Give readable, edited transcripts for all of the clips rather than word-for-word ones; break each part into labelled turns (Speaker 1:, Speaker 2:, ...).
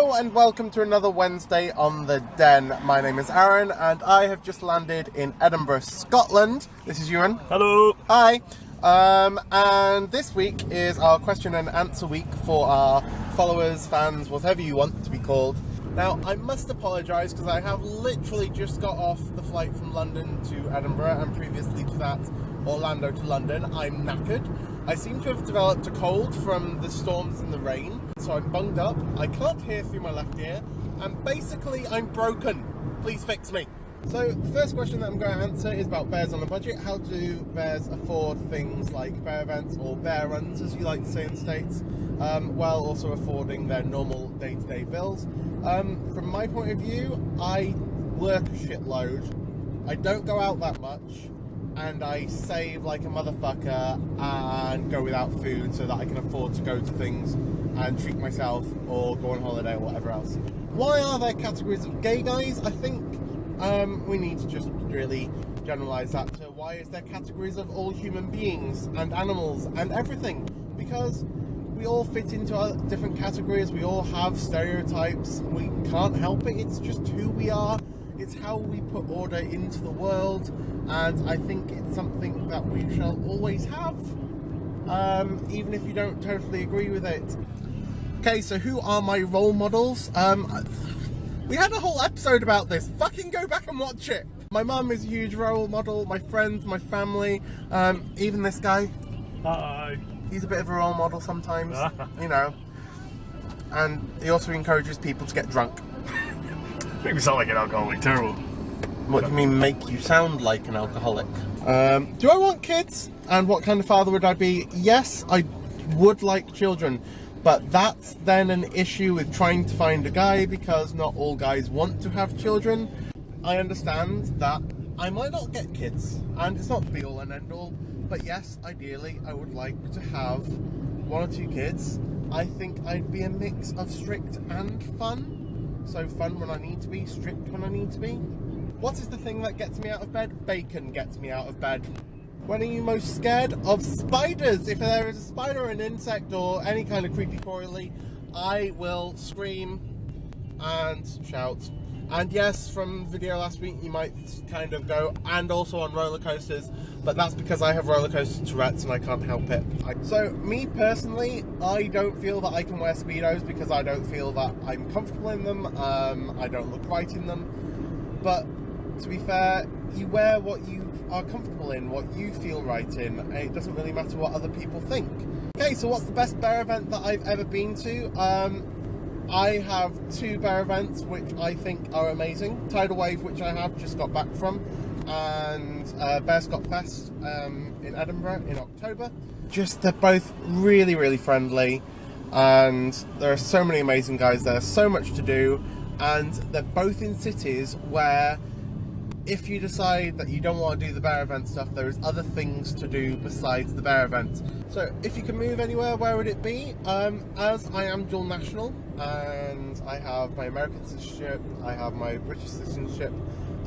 Speaker 1: Hello and welcome to another Wednesday on the Den. My name is Aaron and I have just landed in Edinburgh, Scotland. This is Ewan.
Speaker 2: Hello.
Speaker 1: Hi. And this week is our question and answer week for our followers, fans, whatever you want to be called. Now, I must apologise because I have literally just got off the flight from London to Edinburgh and previously to that, Orlando to London. I'm knackered. I seem to have developed a cold from the storms and the rain, so I'm bunged up. I can't hear through my left ear, and basically I'm broken. Please fix me. So the first question that I'm going to answer is about bears on a budget. How do bears afford things like bear events or bear runs, as you like to say in the States, while also affording their normal day-to-day bills? From my point of view, I work a shitload. I don't go out that much. And I save like a motherfucker and go without food so that I can afford to go to things and treat myself or go on holiday or whatever else. Why are there categories of gay guys? I think we need to just really generalise that to why is there categories of all human beings and animals and everything? Because we all fit into different categories, we all have stereotypes, we can't help it, it's just who we are. It's how we put order into the world, and I think it's something that we shall always have, even if you don't totally agree with it. Okay, so who are my role models? We had a whole episode about this. Fucking go back and watch it. My mum is a huge role model, my friends, my family, even this guy.
Speaker 2: Hi.
Speaker 1: He's a bit of a role model sometimes, you know. And he also encourages people to get drunk.
Speaker 2: Make me sound like an alcoholic, terrible.
Speaker 1: What do you mean make you sound like an alcoholic? Do I want kids? And what kind of father would I be? Yes, I would like children. But that's then an issue with trying to find a guy because not all guys want to have children. I understand that I might not get kids. And it's not the be all and end all. But yes, ideally I would like to have one or two kids. I think I'd be a mix of strict and fun. So fun when I need to be, strict when I need to be. What is the thing that gets me out of bed? Bacon gets me out of bed. When are you most scared? Of spiders. If there is a spider or an insect or any kind of creepy crawly, I will scream and shout. And yes, from the video last week, you might kind of go, and also on roller coasters, but that's because I have roller coaster Tourette's and I can't help it. So me personally, I don't feel that I can wear Speedos because I don't feel that I'm comfortable in them. I don't look right in them. But to be fair, you wear what you are comfortable in, what you feel right in. It doesn't really matter what other people think. Okay, so what's the best bear event that I've ever been to? I have two bear events which I think are amazing. Tidal Wave, which I have just got back from, and Bear Scott Fest in Edinburgh in October. They're both really, really friendly, and there are so many amazing guys there, so much to do, and they're both in cities where if you decide that you don't want to do the bear event stuff, there is other things to do besides the bear event. So if you can move anywhere, where would it be? As I am dual national, and I have my American citizenship, I have my British citizenship,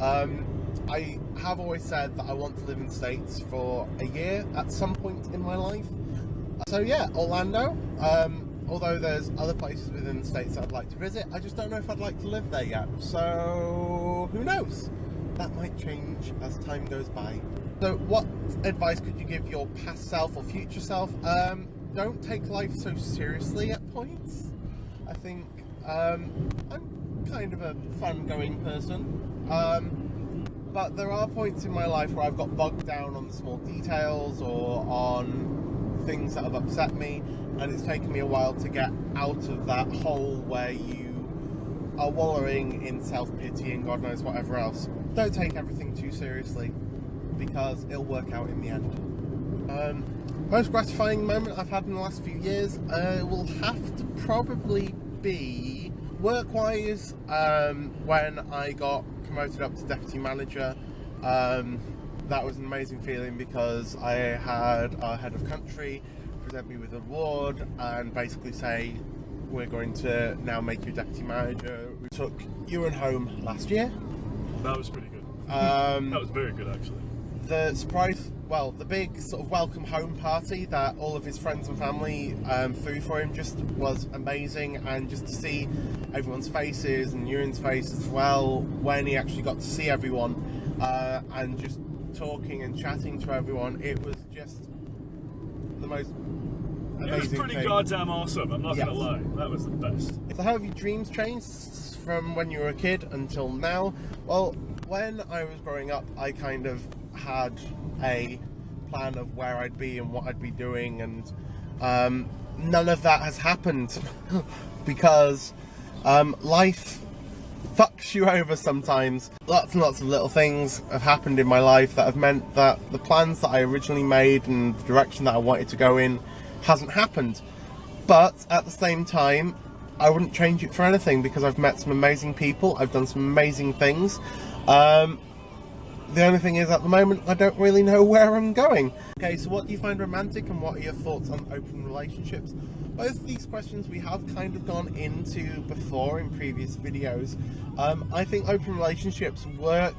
Speaker 1: I have always said that I want to live in the States for a year at some point in my life. So yeah, Orlando, although there's other places within the States that I'd like to visit, I just don't know if I'd like to live there yet. So who knows? That might change as time goes by. So what advice could you give your past self or future self? Don't take life so seriously at points. I think I'm kind of a fun-going person, but there are points in my life where I've got bogged down on the small details or on things that have upset me, and it's taken me a while to get out of that hole where you are wallowing in self-pity and God knows whatever else. Don't take everything too seriously because it'll work out in the end. Most gratifying moment I've had in the last few years will have to probably be work-wise when I got promoted up to deputy manager. That was an amazing feeling because I had our head of country present me with an award and basically say, we're going to now make you deputy manager. We took Ewan home last year.
Speaker 2: That was pretty good. That was very good, actually.
Speaker 1: the surprise, well, the big sort of welcome home party that all of his friends and family threw for him just was amazing, and just to see everyone's faces and Ewan's face as well when he actually got to see everyone and just talking and chatting to everyone, it was just the most amazing
Speaker 2: It was pretty
Speaker 1: thing.
Speaker 2: goddamn awesome, I'm not gonna lie. That was the best.
Speaker 1: So how have your dreams changed from when you were a kid until now? Well, when I was growing up, I kind of had a plan of where I'd be and what I'd be doing, and none of that has happened because life fucks you over sometimes. Lots and lots of little things have happened in my life that have meant that the plans that I originally made and the direction that I wanted to go in hasn't happened. But at the same time, I wouldn't change it for anything because I've met some amazing people, I've done some amazing things. The only thing is, at the moment, I don't really know where I'm going. Okay, so what do you find romantic and what are your thoughts on open relationships? Both of these questions we have kind of gone into before in previous videos. I think open relationships work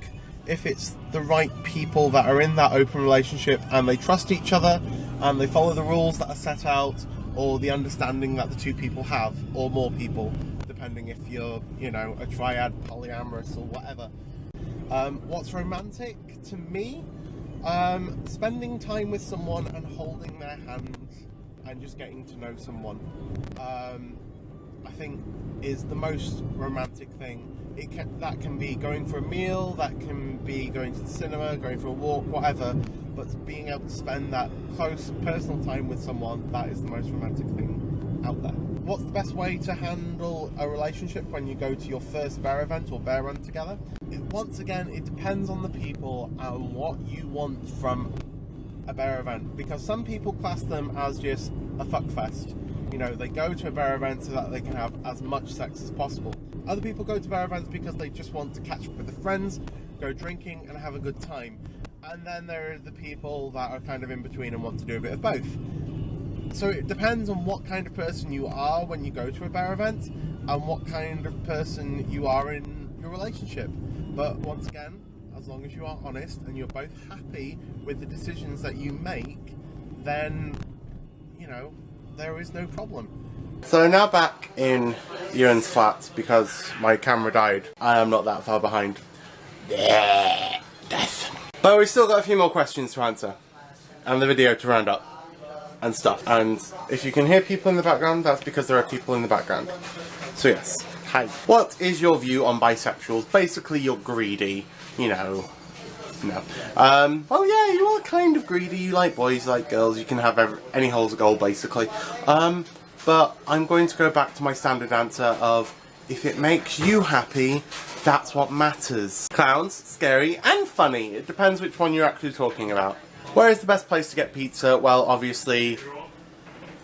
Speaker 1: if it's the right people that are in that open relationship and they trust each other and they follow the rules that are set out, or the understanding that the two people have, or more people, depending if you're, you know, a triad, polyamorous or whatever. What's romantic to me? Spending time with someone and holding their hand and just getting to know someone, I think is the most romantic thing. That can be going for a meal, that can be going to the cinema, going for a walk, whatever, but being able to spend that close personal time with someone, that is the most romantic thing out there. What's the best way to handle a relationship when you go to your first bear event or bear run together? Once again, it depends on the people and what you want from a bear event, because some people class them as just a fuck fest. You know, they go to a bear event so that they can have as much sex as possible. Other people go to bear events because they just want to catch up with their friends, go drinking and have a good time. And then there are the people that are kind of in between and want to do a bit of both. So it depends on what kind of person you are when you go to a bear event and what kind of person you are in your relationship. But once again, as long as you are honest and you're both happy with the decisions that you make, then, you know, there is no problem. So now back in Ewan's flat because my camera died. I am not that far behind. Death. But we've still got a few more questions to answer and the video to round up and stuff. And if you can hear people in the background, that's because there are people in the background. So yes, hi. What is your view on bisexuals? Basically, you're greedy, you know. No. Well, yeah, you are kind of greedy. You like boys, you like girls. You can have any holes of gold, basically. But I'm going to go back to my standard answer of, if it makes you happy, that's what matters. Clowns, scary, and funny. It depends which one you're actually talking about. Where is the best place to get pizza? Well, obviously,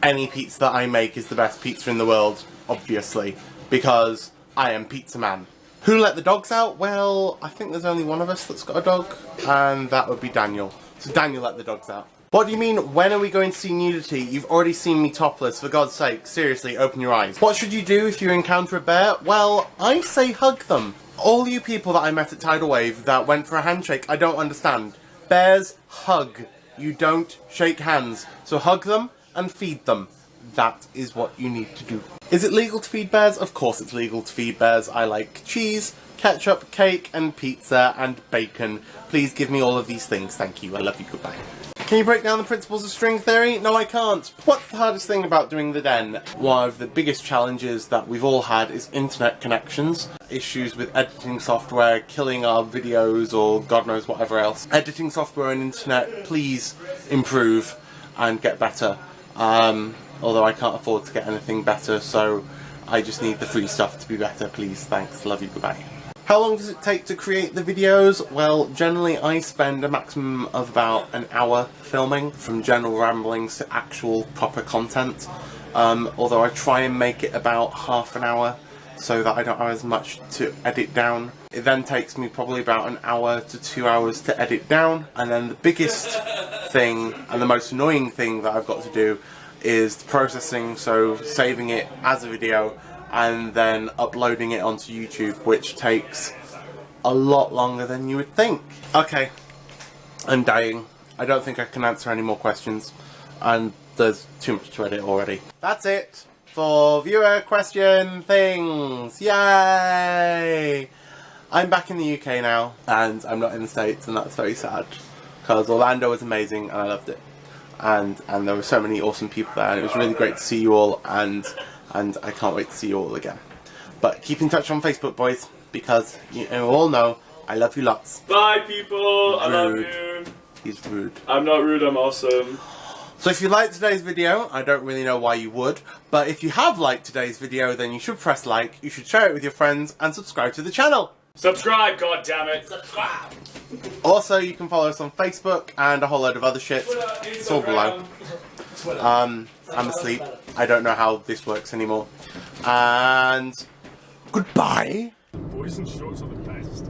Speaker 1: any pizza that I make is the best pizza in the world, obviously, because I am Pizza Man. Who let the dogs out? Well, I think there's only one of us that's got a dog, and that would be Daniel. So Daniel let the dogs out. What do you mean, when are we going to see nudity? You've already seen me topless, for God's sake. Seriously, open your eyes. What should you do if you encounter a bear? Well, I say hug them. All you people that I met at Tidal Wave that went for a handshake, I don't understand. Bears hug. You don't shake hands. So hug them and feed them. That is what you need to do. Is it legal to feed bears? Of course it's legal to feed bears. I like cheese, ketchup, cake, and pizza, and bacon. Please give me all of these things. Thank you. I love you. Goodbye. Can you break down the principles of string theory? No, I can't. What's the hardest thing about doing the den? One of the biggest challenges that we've all had is internet connections. Issues with editing software, killing our videos, or God knows whatever else. Editing software and internet, please improve and get better. Although I can't afford to get anything better, so I just need the free stuff to be better. Please, thanks, love you, goodbye. How long does it take to create the videos? Well, generally I spend a maximum of about an hour filming, from general ramblings to actual proper content. Although I try and make it about half an hour so that I don't have as much to edit down. It then takes me probably about an hour to 2 hours to edit down, and then the biggest thing and the most annoying thing that I've got to do is the processing, so saving it as a video and then uploading it onto YouTube, which takes a lot longer than you would think. Okay, I'm dying. I don't think I can answer any more questions, and there's too much to edit already. That's it for viewer question things. Yay! I'm back in the UK now, and I'm not in the States, and that's very sad, because Orlando was amazing, and I loved it. And there were so many awesome people there, and it was really great to see you all, and I can't wait to see you all again. But keep in touch on Facebook, boys, because you all know I love you lots.
Speaker 2: Bye, people. I love
Speaker 1: Rude.
Speaker 2: you.
Speaker 1: He's rude.
Speaker 2: I'm not rude. I'm awesome.
Speaker 1: So if you liked today's video, I don't really know why you would, but if you have liked today's video, then you should press like, you should share it with your friends, and subscribe to the channel.
Speaker 2: Subscribe, goddammit. Subscribe.
Speaker 1: Also, you can follow us on Facebook and a whole load of other shit. It's all below. I'm asleep. I don't know how this works anymore. And goodbye.
Speaker 2: Boys in shorts are the best.